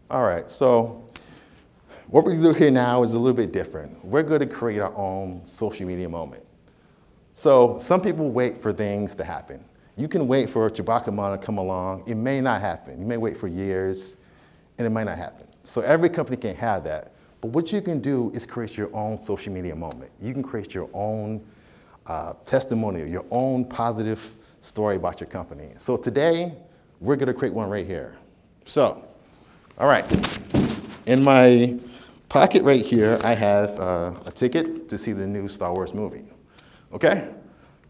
All right, so what we're gonna do here now is a little bit different. We're gonna create our own social media moment. So some people wait for things to happen. You can wait for a Chewbacca moment to come along. It may not happen. You may wait for years, and it might not happen. So every company can have that. But what you can do is create your own social media moment. You can create your own testimonial, your own positive story about your company. So today, we're gonna create one right here. So, all right, in my pocket right here, I have a ticket to see the new Star Wars movie, okay?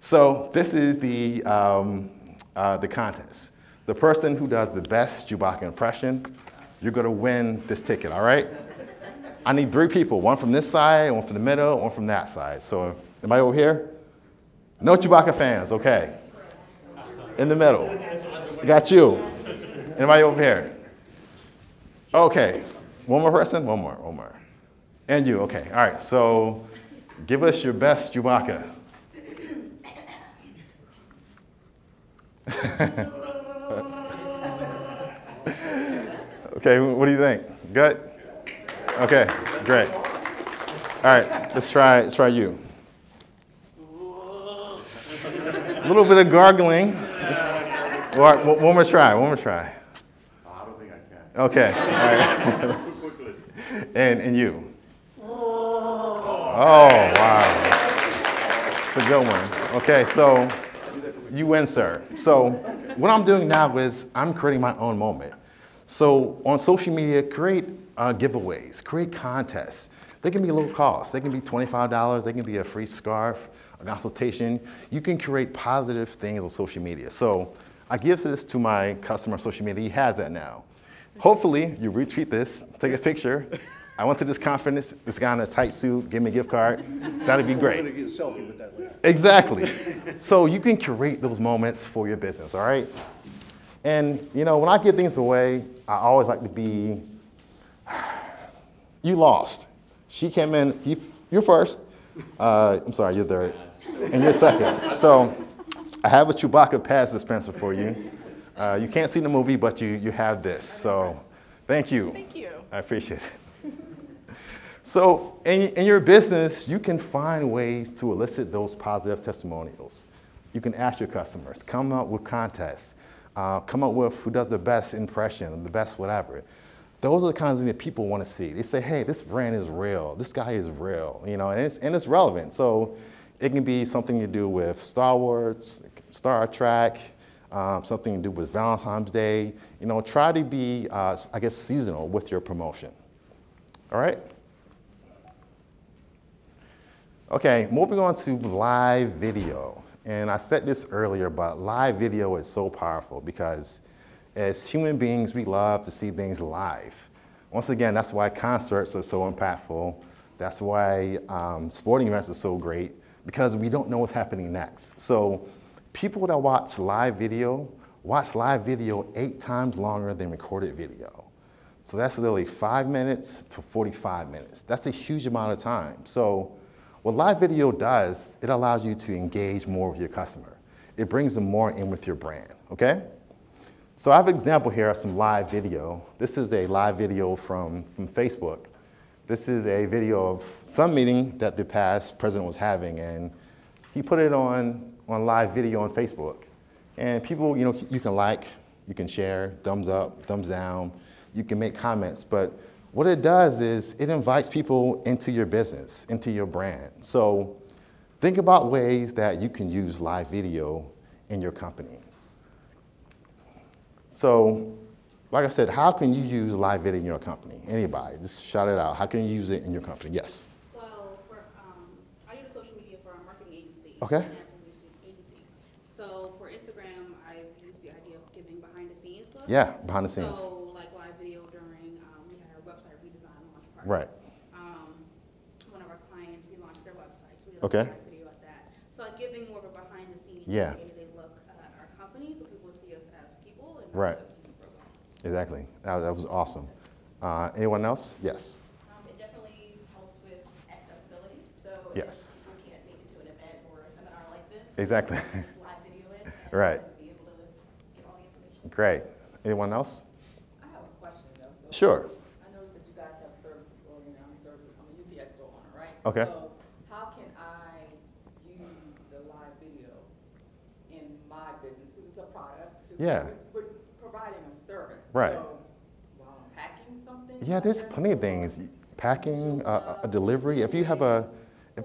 So this is the contest. The person who does the best Chewbacca impression, you're gonna win this ticket, all right? I need 3 people, one from this side, one from the middle, one from that side. So anybody over here? No Chewbacca fans, okay. In the middle, got you. Anybody over here? Okay, one more person, one more. And you, okay, all right, so give us your best Chewbacca. Okay, what do you think? Good? Okay, great. All right, let's try you. A little bit of gargling. All right, one more try. I don't think I can. Okay, all right. And you. Oh, wow. It's a good one. Okay, so you win, sir. So what I'm doing now is I'm creating my own moment. So on social media, create giveaways, create contests. They can be low cost. They can be $25. They can be a free scarf, a consultation. You can create positive things on social media. So I give this to my customer on social media. He has that now. Hopefully, you retweet this, take a picture. I went to this conference, this guy in a tight suit, give me a gift card. That'd be great. I'm going to get a selfie with that later. Exactly. So you can curate those moments for your business, all right? And you know, when I give things away, I always like to be, you lost. She came in, you're first. I'm sorry, you're third. And you're second. So I have a Chewbacca pass dispenser for you. You can't see the movie, but you have this. So thank you. Thank you. I appreciate it. So in your business, you can find ways to elicit those positive testimonials. You can ask your customers, come up with contests, come up with who does the best impression, the best whatever. Those are the kinds of things that people want to see. They say, hey, this brand is real. This guy is real, you know, and it's relevant. So it can be something to do with Star Wars, Star Trek, something to do with Valentine's Day. You know, try to be, I guess, seasonal with your promotion. All right? Okay, moving on to live video. And I said this earlier, but live video is so powerful because as human beings, we love to see things live. Once again, that's why concerts are so impactful. That's why sporting events are so great, because we don't know what's happening next. So people that watch live video 8 times longer than recorded video. So that's literally 5 minutes to 45 minutes. That's a huge amount of time. So what live video does, it allows you to engage more with your customer. It brings them more in with your brand, okay? So I have an example here of some live video. This is a live video from Facebook. This is a video of some meeting that the past president was having, and he put it on live video on Facebook. And people, you know, you can like, you can share, thumbs up, thumbs down, you can make comments, but what it does is it invites people into your business, into your brand. So think about ways that you can use live video in your company. So, like I said, how can you use live video in your company? Anybody, just shout it out. How can you use it in your company? Yes? Well, I do the social media for our marketing agency. Okay. Agency. So for Instagram, I've used the idea of giving behind the scenes look. Yeah, behind the scenes. So like live video during, we had our website redesign launch party. Right. One of our clients, we launched their website. So we did Okay. a live video at that. So like giving more of a behind the scenes Yeah. day-to-day look at our company so people see us as people and Right. not just programs. Exactly. That was awesome. Anyone else? Yes. It definitely helps with accessibility. So Yes. if people can't make it to an event or a seminar like this, Exactly. just live video it and Right. be able to get all the information. Great. Anyone else? I have a question though. So Sure. I noticed that you guys have services, or I'm a UPS store owner, right? Okay. So how can I use the live video in my business? Because it's a product. Yeah. We're providing a service. Right. So while I'm packing something. Yeah, there's plenty of things. Packing, a delivery. If you have a, yeah,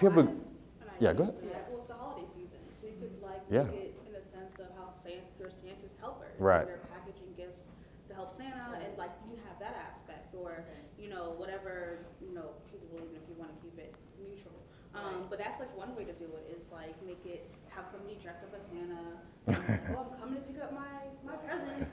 go ahead. Yeah, well, it's the holiday season, so you could like Yeah. make it in a sense of how you're Santa's helpers. Right. They're packaging gifts to help Santa, and like you have that aspect, or whatever people believe in, if you want to keep it neutral. But that's like one way to do it is like make it have somebody dress up as Santa. Oh, I'm coming to pick up my presents.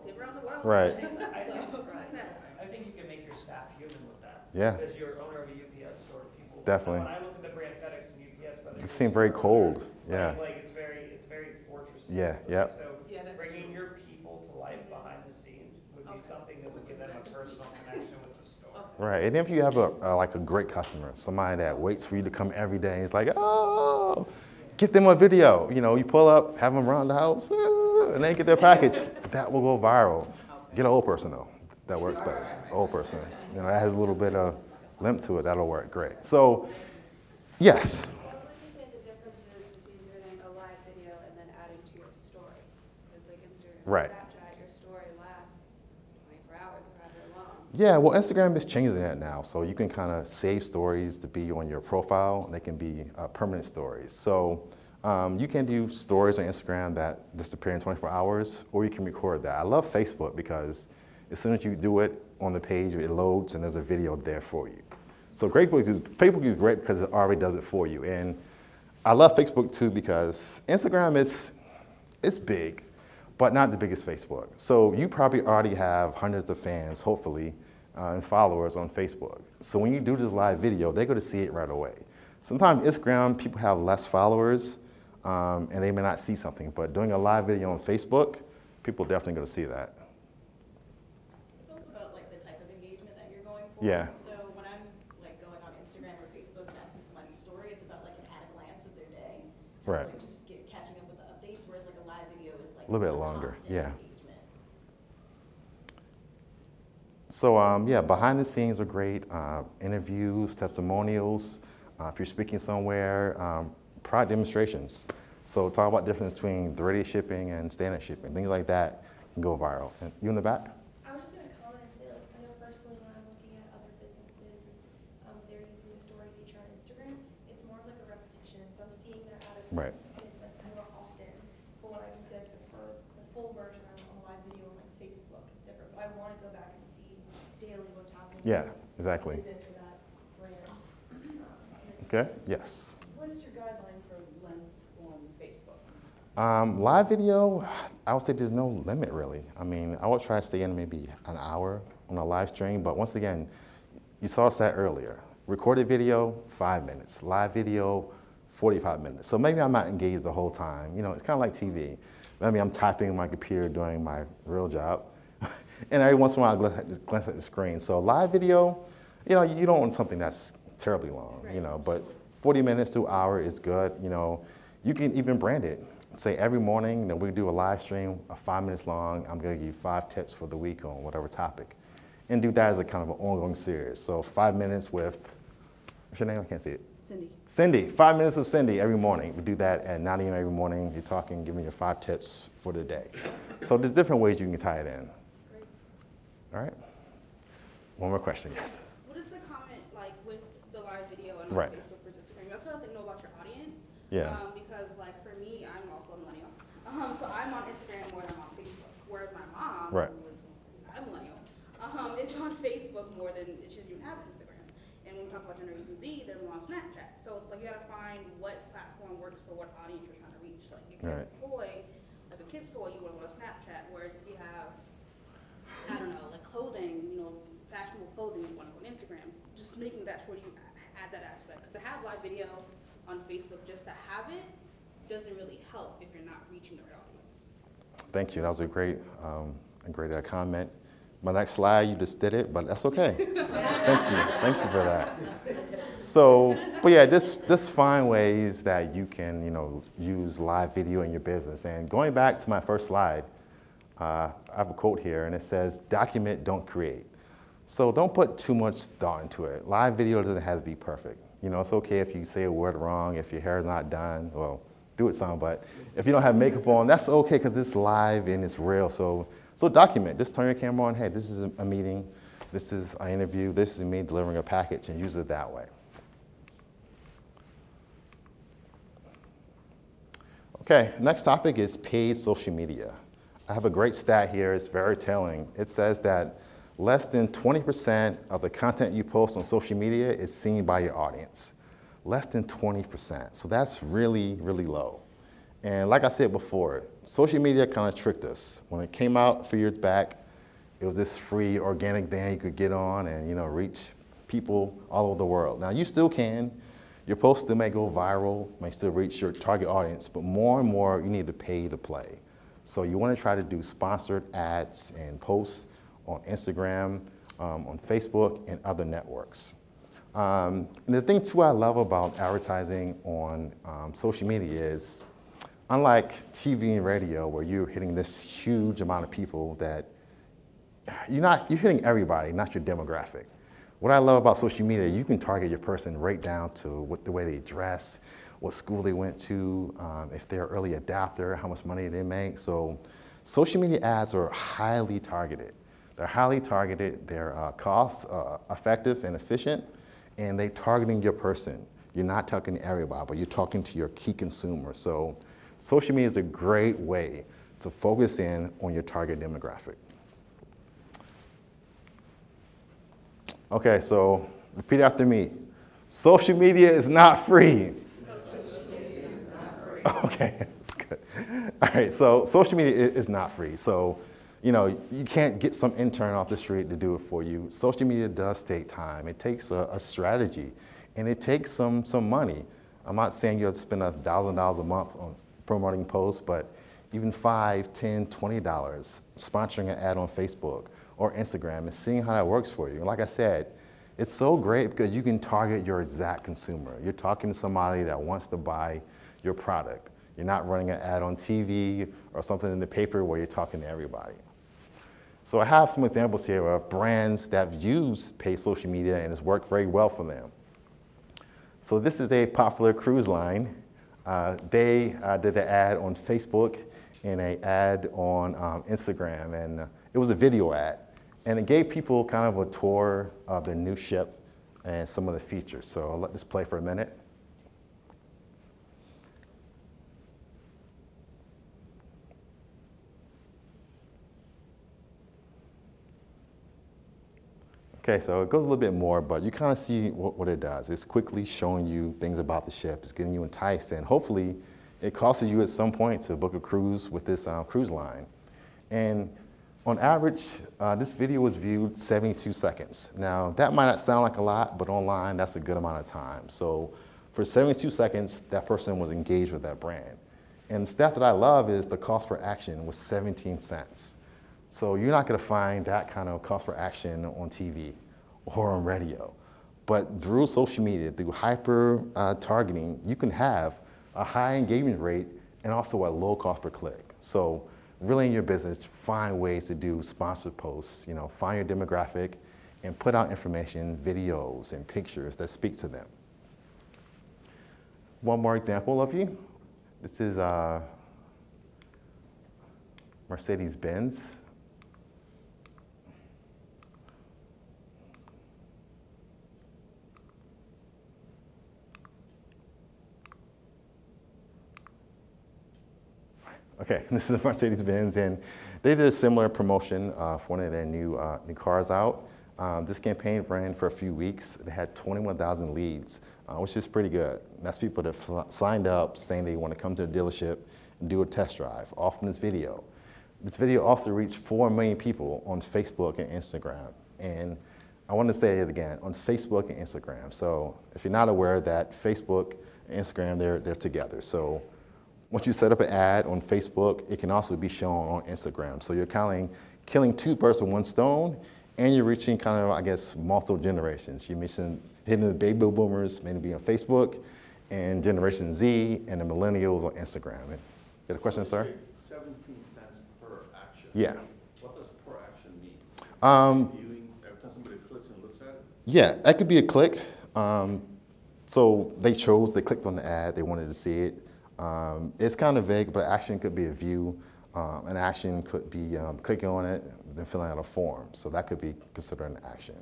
Give around the world. Right. I think you can make your staff human with that. Yeah. Because you're owner of a UPS store, people. Definitely. When I look at the brand FedEx and UPS, but It seemed very cold. Yeah. Like it's very fortress. Yeah. Yep. So Yeah, that's bringing true. your people to life behind the scenes would be something that would give them a personal connection with the store. Right, and if you have like a great customer, somebody that waits for you to come every day, it's like, oh, get them a video. You pull up, have them around the house, and they get their package. That will go viral. Get an old person though. That works better. Old person. That has a little bit of limp to it. That'll work great. So, yes. What would you say the difference is between doing a live video and then adding to your story? Because like Instagram, Right. Snapchat, your story lasts 24 hours or however long. Yeah, well, Instagram is changing that now. So you can kind of save stories to be on your profile. They can be permanent stories. So you can do stories on Instagram that disappear in 24 hours, or you can record that. I love Facebook because as soon as you do it on the page, it loads and there's a video there for you. So Facebook is great because it already does it for you. And I love Facebook too because Instagram it's big, but not the biggest Facebook. So you probably already have hundreds of fans, hopefully, and followers on Facebook. So when you do this live video, they're going to see it right away. Sometimes Instagram, people have less followers, and they may not see something. But doing a live video on Facebook, people are definitely going to see that. It's also about like the type of engagement that you're going for. Yeah. So when I'm like going on Instagram or Facebook and I see somebody's story, it's about like an at a glance of their day. Right. Like just catching up with the updates, whereas like a live video is like A little bit longer, constant yeah. engagement. So yeah, behind the scenes are great. Interviews, testimonials. If you're speaking somewhere, product demonstrations. So talk about the difference between 3D shipping and standard shipping. Things like that can go viral. And you in the back? I was just going to comment and say, like, I know personally when I'm looking at other businesses and they're using the story feature on Instagram, it's more of like a repetition. So I'm seeing their ad Right. and it's like more often. But when I can say for the full version on a live video on like Facebook, it's different. But I want to go back and see daily what's happening. Yeah, with exactly. the business or that brand. Okay, yes. What is your guideline for length on Facebook? Live video, I would say there's no limit really. I mean, I would try to stay in maybe an hour on a live stream, but once again, you saw us that earlier. Recorded video, 5 minutes. Live video, 45 minutes. So maybe I'm not engaged the whole time. It's kind of like TV. Maybe I'm typing on my computer doing my real job, and every once in a while I glance at the screen. So live video, you don't want something that's terribly long, but 40 minutes to an hour is good. You can even brand it. Say every morning, we do a live stream, 5 minutes long. I'm going to give you 5 tips for the week on whatever topic, and do that as a kind of an ongoing series. So 5 minutes with, what's your name? I can't see it. Cindy. Cindy. 5 minutes with Cindy every morning. We do that at 9 a.m. every morning. You're talking, giving you 5 tips for the day. So there's different ways you can tie it in. Great. All right. One more question. Yes. What is the comment like with the live video and Right. Facebook versus Instagram? That's what I like to know about your audience. Yeah. Because like for me, I'm also a millennial. So I'm on Instagram more than I'm on Facebook. Whereas my mom, Right. who is not a millennial, is on Facebook more than she doesn't even have Instagram. And when we talk about Generation Z, they're more on Snapchat. So it's like you gotta find what platform works for what audience you're trying to reach. Like if you have a toy, like a kid's toy, you want to go to Snapchat. Whereas if you have, I don't know, like clothing, fashionable clothing, you want to go on Instagram. Just making that sure you add that aspect. 'Cause to have live video on Facebook, just to have it, doesn't really help if you're not reaching the right audience. Thank you. That was a great comment. My next slide, you just did it, but that's okay. Thank you. Thank you for that. So, but yeah, just find ways that you can, use live video in your business. And going back to my first slide, I have a quote here, and it says, "Document, don't create." So don't put too much thought into it. Live video doesn't have to be perfect. You know, it's okay if you say a word wrong, if your hair is not done, well, do it some, but if you don't have makeup on, that's okay because it's live and it's real. So document, just turn your camera on, hey, this is a meeting, this is an interview, this is me delivering a package, and use it that way. Okay, next topic is paid social media. I have a great stat here, it's very telling. It says that less than 20% of the content you post on social media is seen by your audience. Less than 20%, so that's really, really low. And like I said before, social media kind of tricked us. When it came out a few years back, it was this free organic thing you could get on and, you know, reach people all over the world. Now you still can. Your posts still may go viral, may still reach your target audience, but more and more you need to pay to play. So you want to try to do sponsored ads and posts on Instagram, on Facebook, and other networks. And the thing too I love about advertising on social media is, unlike TV and radio where you're hitting this huge amount of people that you're hitting everybody, not your demographic. What I love about social media, you can target your person right down to the way they dress, what school they went to, if they're an early adopter, how much money they make. So social media ads are highly targeted. They're highly targeted, they're cost effective and efficient, and they're targeting your person. You're not talking to everybody, but you're talking to your key consumer. So social media is a great way to focus in on your target demographic. Okay, so repeat after me. Social media is not free. Okay, that's good. All right, so social media is not free. So, you know, you can't get some intern off the street to do it for you. Social media does take time. It takes a strategy, and it takes some money. I'm not saying you have to spend $1,000 a month on promoting posts, but even $5, $10, $20 sponsoring an ad on Facebook or Instagram and seeing how that works for you. And like I said, it's so great because you can target your exact consumer. You're talking to somebody that wants to buy your product. You're not running an ad on TV or something in the paper where you're talking to everybody. So I have some examples here of brands that have used paid social media and it's worked very well for them. So this is a popular cruise line. They did an ad on Facebook and an ad on Instagram, and it was a video ad. And it gave people kind of a tour of their new ship and some of the features. So I'll let this play for a minute. Okay, so it goes a little bit more, but you kind of see what it does. It's quickly showing you things about the ship. It's getting you enticed, and hopefully it costs you at some point to book a cruise with this cruise line. And on average, this video was viewed 72 seconds. Now, that might not sound like a lot, but online, that's a good amount of time. So for 72 seconds, that person was engaged with that brand. And the stat that I love is the cost per action was 17 cents. So you're not gonna find that kind of cost per action on TV or on radio. But through social media, through hyper targeting, you can have a high engagement rate and also a low cost per click. So really in your business, find ways to do sponsored posts, you know, find your demographic and put out information, videos and pictures that speak to them. One more example of you. This is Mercedes-Benz. Okay, this is Mercedes-Benz, and they did a similar promotion for one of their new cars out. This campaign ran for a few weeks. They had 21,000 leads, which is pretty good. And that's people that signed up saying they want to come to the dealership and do a test drive, often this video. This video also reached 4 million people on Facebook and Instagram. And I want to say it again, on Facebook and Instagram. So if you're not aware that Facebook and Instagram, they're together. So once you set up an ad on Facebook, it can also be shown on Instagram. So you're kind of killing 2 birds with 1 stone, and you're reaching kind of, I guess, multiple generations. You're hitting the baby boomers, maybe on Facebook, and Generation Z, and the millennials on Instagram. You had a question, sir? 17 cents per action. Yeah. What does per action mean? Um, Viewing, every time somebody Yeah, that could be a click. So they clicked on the ad, they wanted to see it. It's kind of vague, but action could be a view. An action could be clicking on it, then filling out a form. So that could be considered an action.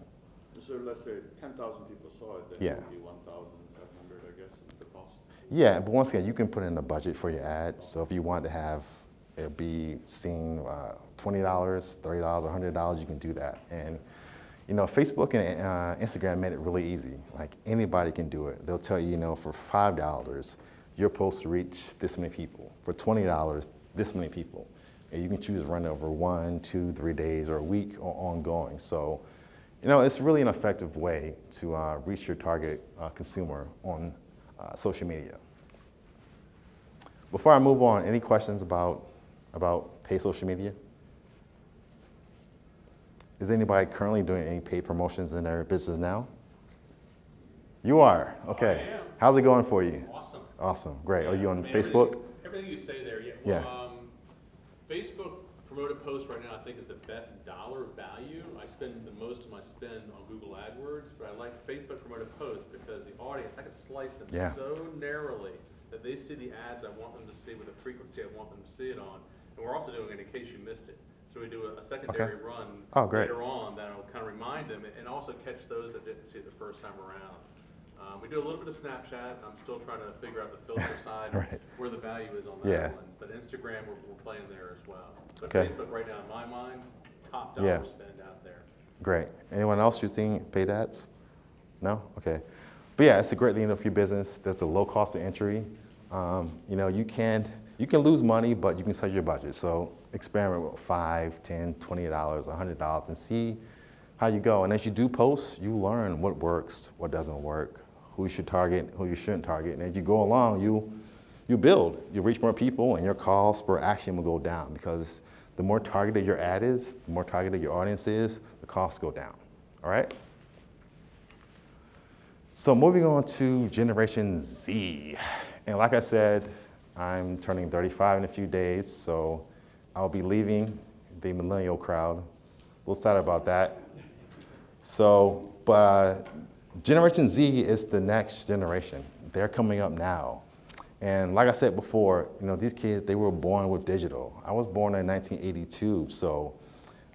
So let's say 10,000 people saw it, then Yeah. it would be 1,700, I guess, is the cost. Yeah, but once again, you can put in a budget for your ad. So if you want to have it be seen $20, $30, $100, you can do that. And you know, Facebook and Instagram made it really easy. Like anybody can do it. They'll tell you, you know, for $5, you're supposed to reach this many people. For $20, this many people. And you can choose to run it over 1, 2, 3 days or a week or ongoing. So, you know, it's really an effective way to reach your target consumer on social media. Before I move on, any questions about paid social media? Is anybody currently doing any paid promotions in their business now? You are, okay. I am. How's it going for you? Awesome. Awesome, great. Are you on I mean, Facebook? Everything you say there, yeah. Yeah. Facebook promoted posts right now I think is the best dollar value. I spend the most of my spend on Google AdWords, but I like Facebook promoted posts because the audience, I can slice them Yeah. so narrowly that they see the ads I want them to see with the frequency I want them to see it on. And we're also doing it in case you missed it. So we do a secondary run later on that'll kind of remind them and also catch those that didn't see it the first time around. We do a little bit of Snapchat. I'm still trying to figure out the filter side, where the value is on that one. But Instagram, we're playing there as well. But Facebook right now, in my mind, top dollar spend out there. Great. Anyone else using paid ads? No? Okay. But yeah, it's a great thing for your business. There's a low cost of entry. You know, you can lose money, but you can set your budget. So experiment with $5, $10, $20, $100 and see how you go. And as you do posts, you learn what works, what doesn't work, who you should target, who you shouldn't target. And as you go along, you build. You reach more people and your cost per action will go down because the more targeted your ad is, the more targeted your audience is, the costs go down. All right? So moving on to Generation Z. And like I said, I'm turning 35 in a few days, so I'll be leaving the millennial crowd. A little sad about that. So, but Generation Z is the next generation. They're coming up now. And like I said before, you know, these kids, they were born with digital. I was born in 1982, so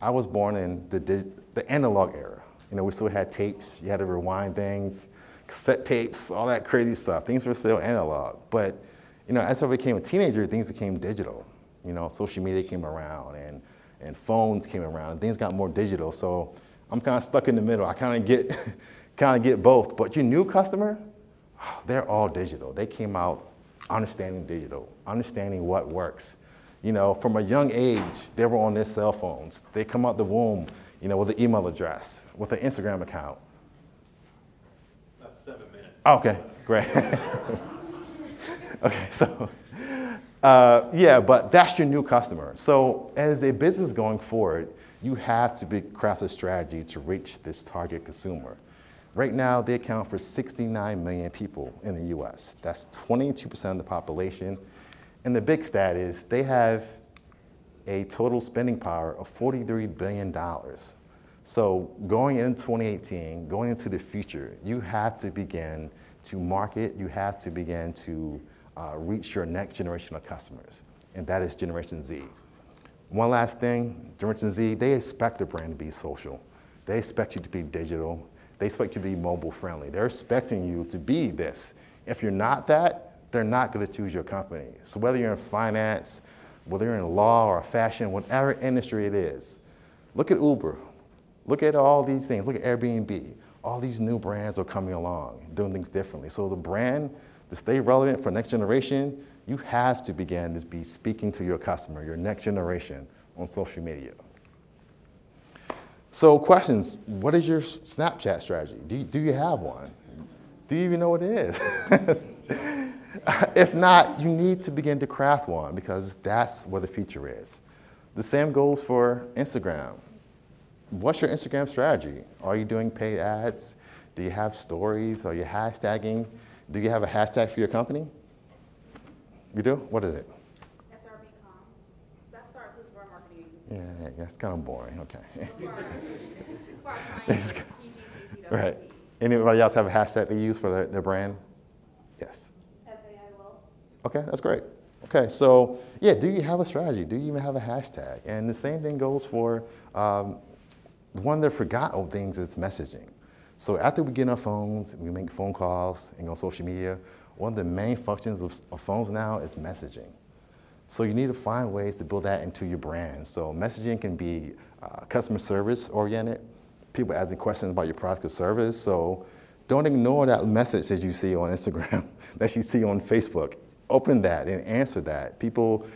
I was born in the analog era. You know, we still had tapes. You had to rewind things, cassette tapes, all that crazy stuff. Things were still analog. But, you know, as I became a teenager, things became digital. You know, social media came around and phones came around and things got more digital. So I'm kind of stuck in the middle. I kind of get both. But your new customer, they're all digital. They came out understanding digital, understanding what works. You know, from a young age, they were on their cell phones. They come out the womb, you know, with an email address, with an Instagram account. That's 7 minutes. Okay, great. Okay, so, yeah, but that's your new customer. So as a business going forward, you have to craft a strategy to reach this target consumer. Right now, they account for 69 million people in the US. That's 22% of the population. And the big stat is they have a total spending power of $43 billion. So going into 2018, going into the future, you have to begin to market, you have to begin to reach your next generation of customers, and that is Generation Z. One last thing, Generation Z, they expect the brand to be social. They expect you to be digital. They expect you to be mobile friendly. They're expecting you to be this. If you're not that, they're not going to choose your company. So whether you're in finance, whether you're in law or fashion, whatever industry it is, look at Uber. Look at all these things. Look at Airbnb. All these new brands are coming along, doing things differently. So the brand, to stay relevant for next generation, you have to begin to be speaking to your customer, your next generation, on social media. So questions, what is your Snapchat strategy? Do you have one? Do you even know what it is? If not, you need to begin to craft one because that's where the future is. The same goes for Instagram. What's your Instagram strategy? Are you doing paid ads? Do you have stories? Are you hashtagging? Do you have a hashtag for your company? You do? What is it? SRBcom. That's our marketing agency. Yeah, that's kind of boring. Okay. For our clients, PGCCW. Right. Anybody else have a hashtag they use for their brand? Yes. FAI Wealth. Okay, that's great. Okay, so yeah, do you have a strategy? Do you even have a hashtag? And the same thing goes for one of the forgotten things is messaging. So after we get on our phones, we make phone calls and go on social media, one of the main functions of phones now is messaging. So you need to find ways to build that into your brand. So messaging can be customer service oriented, people asking questions about your product or service. So don't ignore that message that you see on Instagram, that you see on Facebook. Open that and answer that. People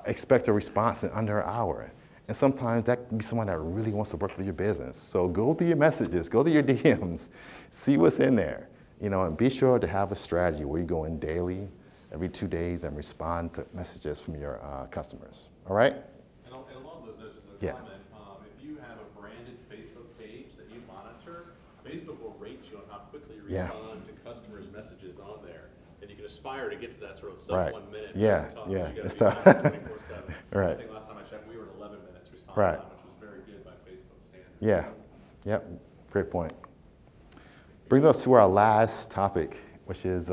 expect a response in under an hour. And sometimes that can be someone that really wants to work with your business. So go through your messages, go through your DMs, see what's in there, and be sure to have a strategy where you go in daily, every 2 days, and respond to messages from your customers. All right? And along those notes, just a comment, if you have a branded Facebook page that you monitor, Facebook will rate you on how quickly you respond to customers' messages on there. And you can aspire to get to that sort of sub 1 minute. Yeah, yeah. It's tough. 24/7. Right. I think last time I checked, we were at 11 minutes response Right. time, which was very good by Facebook standards. Yeah, yep, great point. Brings us to our last topic, which is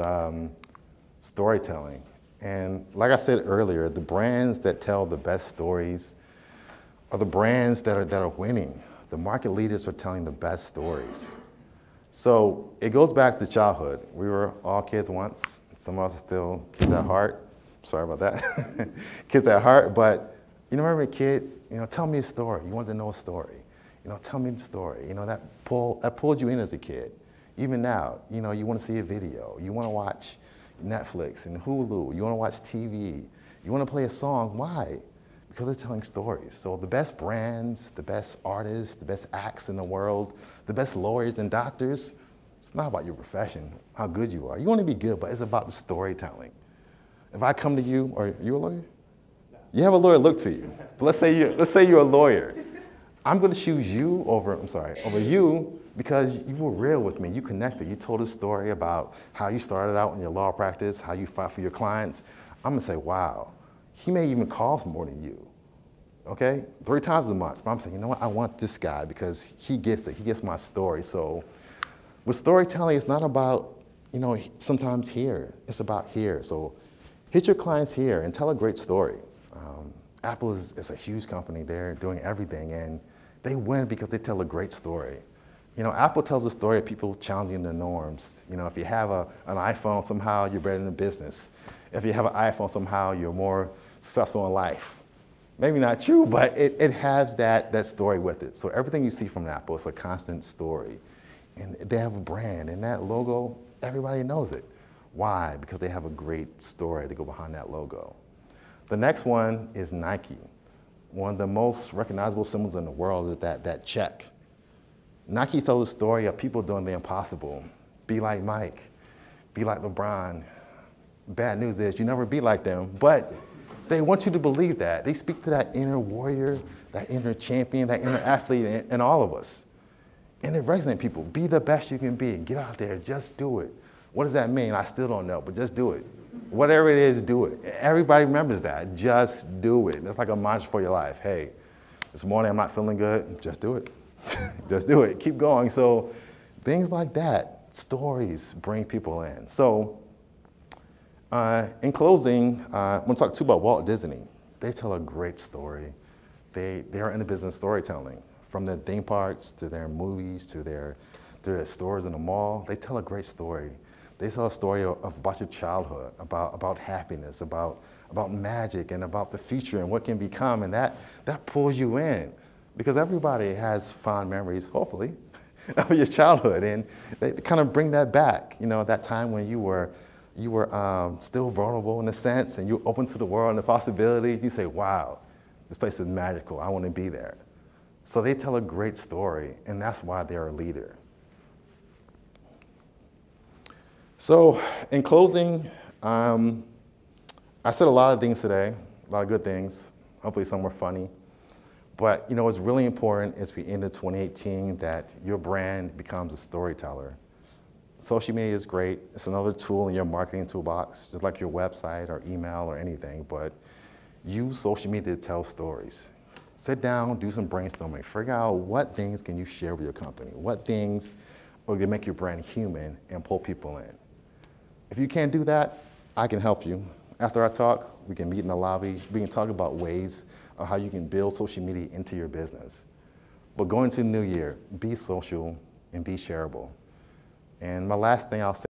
storytelling. And like I said earlier, the brands that tell the best stories are the brands that are winning. The market leaders are telling the best stories. So it goes back to childhood. We were all kids once. Some of us are still kids at heart. Sorry about that. Kids at heart, but remember a kid, tell me a story. You want to know a story. Tell me the story. That pulled you in as a kid. Even now, you want to see a video. You want to watch Netflix and Hulu. You want to watch TV. You want to play a song. Why? Because they're telling stories. So the best brands, the best artists, the best acts in the world, the best lawyers and doctors, it's not about your profession, how good you are. You want to be good, but it's about the storytelling. If I come to you, are you a lawyer? You have a lawyer look to you. But let's say you're a lawyer. I'm going to choose you over you because you were real with me. You connected. You told a story about how you started out in your law practice, how you fought for your clients. I'm going to say, wow, he may even cost more than you. Okay? 3 times as much. But I'm saying, you know what? I want this guy because he gets it. He gets my story. So with storytelling, it's not about, sometimes here. It's about here. So hit your clients here and tell a great story. Apple is a huge company. They're doing everything, and they win because they tell a great story. Apple tells a story of people challenging the norms. If you have an iPhone, somehow you're better in business. If you have an iPhone, somehow you're more successful in life. Maybe not true, but it has that story with it. So everything you see from Apple is a constant story. And they have a brand, and that logo, everybody knows it. Why? Because they have a great story to go behind that logo. The next one is Nike. One of the most recognizable symbols in the world is that check. Nike tells the story of people doing the impossible. Be like Mike, be like LeBron. Bad news is you never be like them, but they want you to believe that. They speak to that inner warrior, that inner champion, that inner athlete in all of us. And it resonates with people. Be the best you can be. Get out there, just do it. What does that mean? I still don't know, but just do it. Whatever it is, do it. Everybody remembers that. Just do it. That's like a mantra for your life. Hey, this morning I'm not feeling good. Just do it. Just do it. Keep going. So things like that, stories bring people in. So in closing, I want to talk too about Walt Disney. They tell a great story. They are in the business of storytelling. From their theme parks to their movies to their stores in the mall, they tell a great story. They tell a story about your childhood, about happiness, about magic, and about the future and what can become, and that pulls you in. Because everybody has fond memories, hopefully, of your childhood, and they kind of bring that back. That time when you were still vulnerable in a sense, and you're open to the world and the possibilities. You say, wow, this place is magical. I want to be there. So they tell a great story, and that's why they're a leader. So in closing, I said a lot of things today, a lot of good things. Hopefully some were funny. But it's really important as we enter 2018 that your brand becomes a storyteller. Social media is great. It's another tool in your marketing toolbox, just like your website or email or anything. But use social media to tell stories. Sit down, do some brainstorming. Figure out what things can you share with your company. What things or you make your brand human and pull people in. If you can't do that, I can help you. After I talk, we can meet in the lobby. We can talk about ways of how you can build social media into your business. But going into the new year, be social and be shareable. And my last thing I'll say